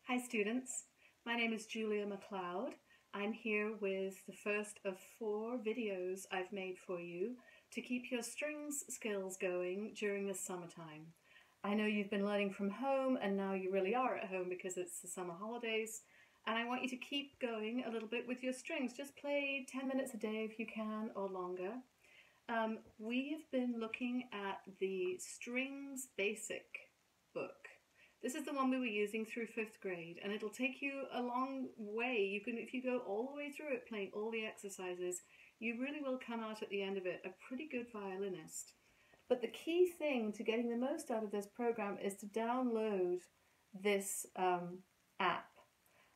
Hi students, my name is Julia McLeod. I'm here with the first of 4 videos I've made for you to keep your strings skills going during the summertime. I know you've been learning from home and now you really are at home because it's the summer holidays, and I want you to keep going a little bit with your strings. Just play 10 minutes a day if you can or longer. We've been looking at the Strings Basic book. This is the one we were using through 5th grade, and it'll take you a long way. If you go all the way through it, playing all the exercises, you really will come out at the end of it a pretty good violinist. But the key thing to getting the most out of this program is to download this app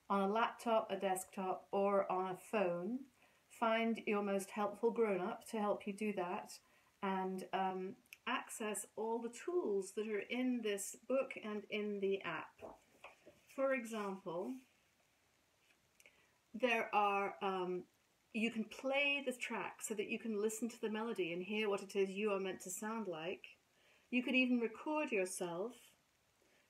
on a laptop, a desktop, or on a phone. Find your most helpful grown-up to help you do that, and access all the tools that are in this book and in the app. For example, there are, you can play the track so that you can listen to the melody and hear what it is you are meant to sound like. You can even record yourself.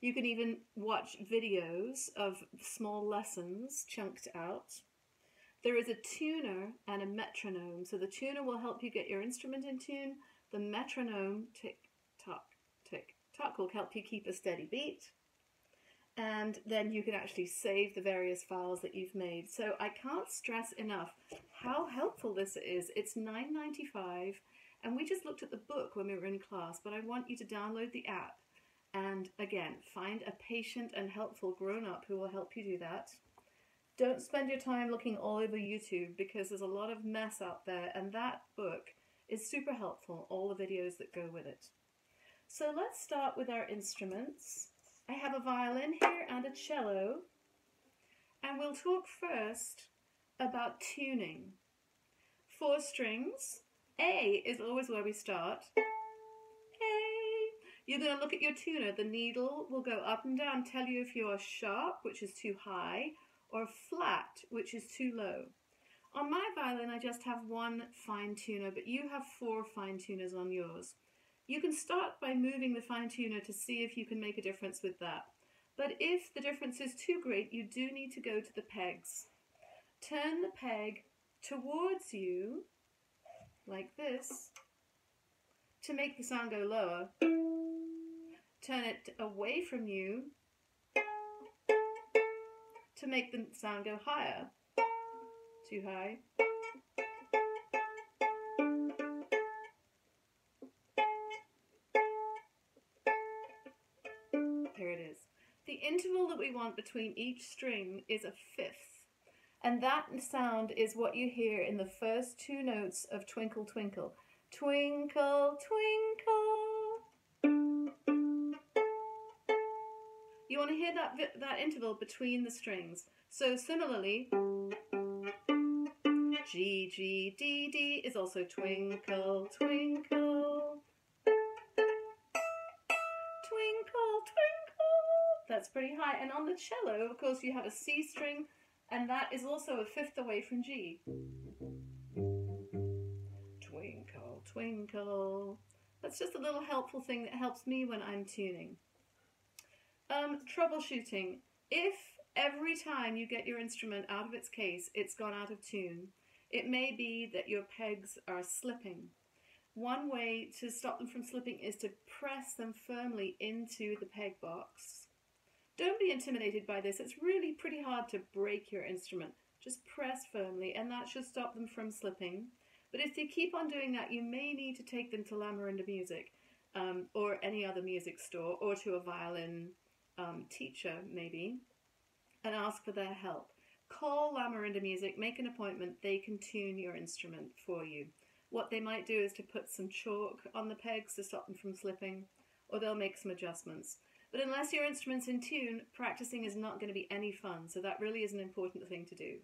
You can even watch videos of small lessons chunked out. There is a tuner and a metronome. So the tuner will help you get your instrument in tune. The metronome, tick, tock, will help you keep a steady beat. And then you can actually save the various files that you've made. So I can't stress enough how helpful this is. It's $9.95, and we just looked at the book when we were in class, but I want you to download the app. And again, find a patient and helpful grown-up who will help you do that. Don't spend your time looking all over YouTube because there's a lot of mess out there, and that book is super helpful, all the videos that go with it. So let's start with our instruments. I have a violin here and a cello, and we'll talk first about tuning. 4 strings. A is always where we start. A. You're going to look at your tuner. The needle will go up and down, tell you if you're sharp, which is too high, or flat, which is too low. On my violin, I just have 1 fine tuner, but you have 4 fine tuners on yours. You can start by moving the fine tuner to see if you can make a difference with that. But if the difference is too great, you do need to go to the pegs. Turn the peg towards you, like this, to make the sound go lower. Turn it away from you to make the sound go higher. Too high. Here it is. The interval that we want between each string is a 5th, and that sound is what you hear in the first 2 notes of Twinkle Twinkle. Twinkle, twinkle. You want to hear that interval between the strings. So similarly, G, G, D, D is also twinkle, twinkle. Twinkle, twinkle. That's pretty high. And on the cello, of course, you have a C string, and that is also a 5th away from G. Twinkle, twinkle. That's just a little helpful thing that helps me when I'm tuning. Troubleshooting. If every time you get your instrument out of its case, it's gone out of tune, it may be that your pegs are slipping. One way to stop them from slipping is to press them firmly into the peg box. Don't be intimidated by this. It's really pretty hard to break your instrument. Just press firmly, and that should stop them from slipping. But if they keep on doing that, you may need to take them to Lafayette Music, or any other music store, or to a violin teacher maybe, and ask for their help. Call Lafayette Music, make an appointment. They can tune your instrument for you. What they might do is to put some chalk on the pegs to stop them from slipping, or they'll make some adjustments. But unless your instrument's in tune, practicing is not going to be any fun, so that really is an important thing to do.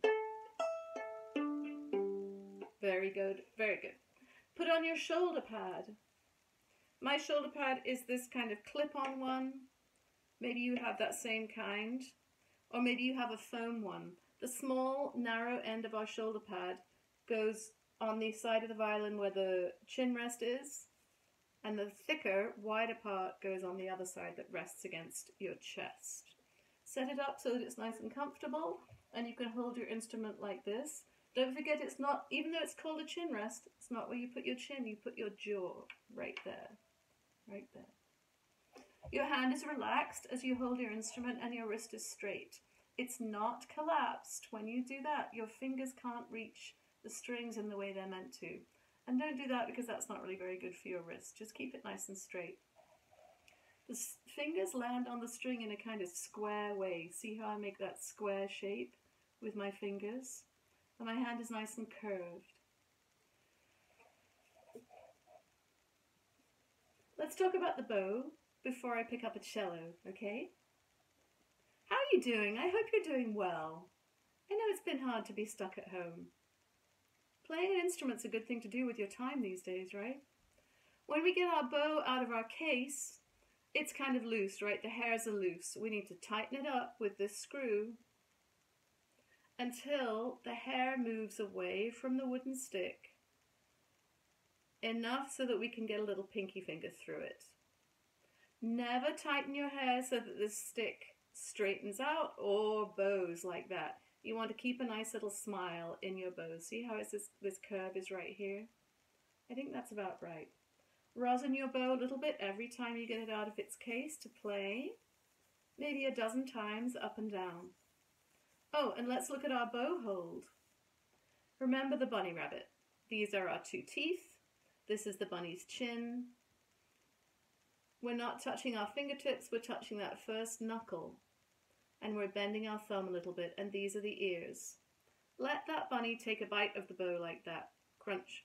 Very good, very good. Put on your shoulder pad. My shoulder pad is this kind of clip-on one. Maybe you have that same kind, or maybe you have a foam one. The small, narrow end of our shoulder pad goes on the side of the violin where the chin rest is, and the thicker, wider part goes on the other side that rests against your chest. Set it up so that it's nice and comfortable, and you can hold your instrument like this. Don't forget, it's not, even though it's called a chin rest, it's not where you put your chin, you put your jaw right there, right there. Your hand is relaxed as you hold your instrument and your wrist is straight. It's not collapsed. When you do that, your fingers can't reach the strings in the way they're meant to. And don't do that because that's not really very good for your wrist. Just keep it nice and straight. The fingers land on the string in a kind of square way. See how I make that square shape with my fingers? And my hand is nice and curved. Let's talk about the bow before I pick up a cello, okay? How are you doing? I hope you're doing well. I know it's been hard to be stuck at home. Playing an instrument's a good thing to do with your time these days, right? When we get our bow out of our case, it's kind of loose, right? The hairs are loose. We need to tighten it up with this screw until the hair moves away from the wooden stick enough so that we can get a little pinky finger through it. Never tighten your hair so that the stick straightens out or bows like that. You want to keep a nice little smile in your bow. See how it's this curve is right here? I think that's about right. Rosin your bow a little bit every time you get it out of its case to play. Maybe a dozen times up and down. Oh, and let's look at our bow hold. Remember the bunny rabbit. These are our two teeth. This is the bunny's chin. We're not touching our fingertips, we're touching that first knuckle. And we're bending our thumb a little bit, and these are the ears. Let that bunny take a bite of the bow like that. Crunch.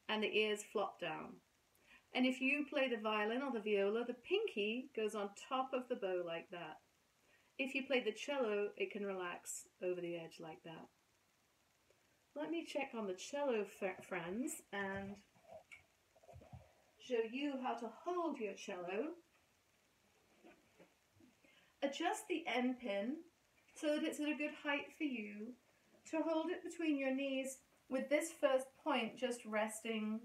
And the ears flop down. And if you play the violin or the viola, the pinky goes on top of the bow like that. If you play the cello, it can relax over the edge like that. Let me check on the cello, friends, and show you how to hold your cello. Adjust the end pin so that it's at a good height for you to hold it between your knees with this first point just resting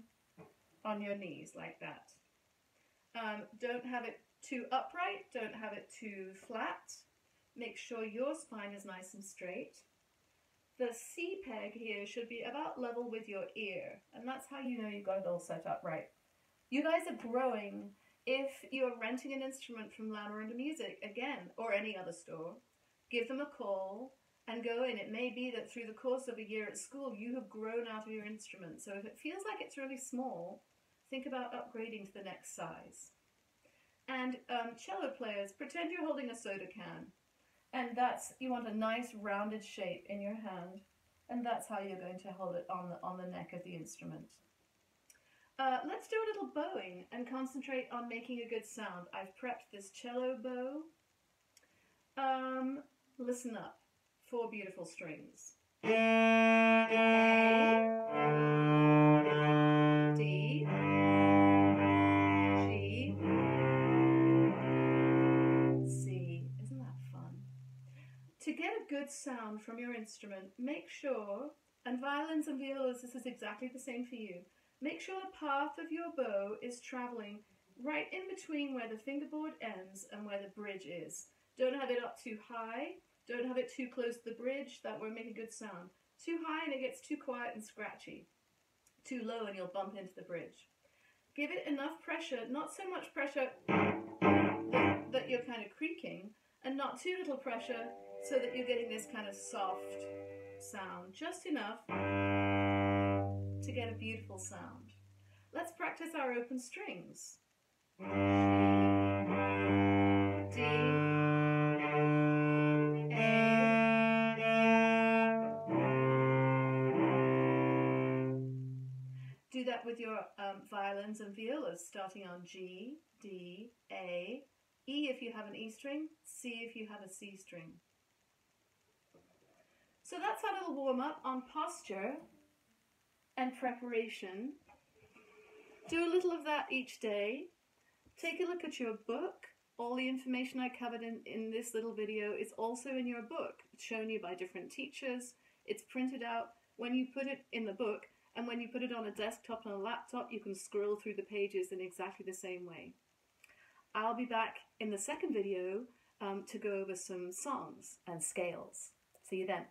on your knees like that. Don't have it too upright, don't have it too flat. Make sure your spine is nice and straight. The C peg here should be about level with your ear, and that's how you know you've got it all set up right. You guys are growing. If you're renting an instrument from Lamoranda Music, again, or any other store, give them a call and go in. It may be that through the course of a year at school, you have grown out of your instrument. So if it feels like it's really small, think about upgrading to the next size. And cello players, pretend you're holding a soda can. And you want a nice rounded shape in your hand. And that's how you're going to hold it on the neck of the instrument. Let's do a little bowing and concentrate on making a good sound. I've prepped this cello bow. Listen up. 4 beautiful strings. A, D, G, C. Isn't that fun? To get a good sound from your instrument, make sure, and violins and violas, this is exactly the same for you, make sure the path of your bow is traveling right in between where the fingerboard ends and where the bridge is. Don't have it up too high. Don't have it too close to the bridge. That won't make a good sound. Too high and it gets too quiet and scratchy. Too low and you'll bump into the bridge. Give it enough pressure, not so much pressure that you're kind of creaking, and not too little pressure so that you're getting this kind of soft sound. Just enough to get a beautiful sound. Let's practice our open strings. G, D, A. Do that with your violins and violas, starting on G, D, A, E if you have an E string, C if you have a C string. So that's our little warm-up on posture and preparation. Do a little of that each day. Take a look at your book. All the information I covered in this little video is also in your book. It's shown you by different teachers. It's printed out. When you put it in the book, And when you put it on a desktop and a laptop, you can scroll through the pages in exactly the same way. I'll be back in the second video to go over some songs and scales. See you then.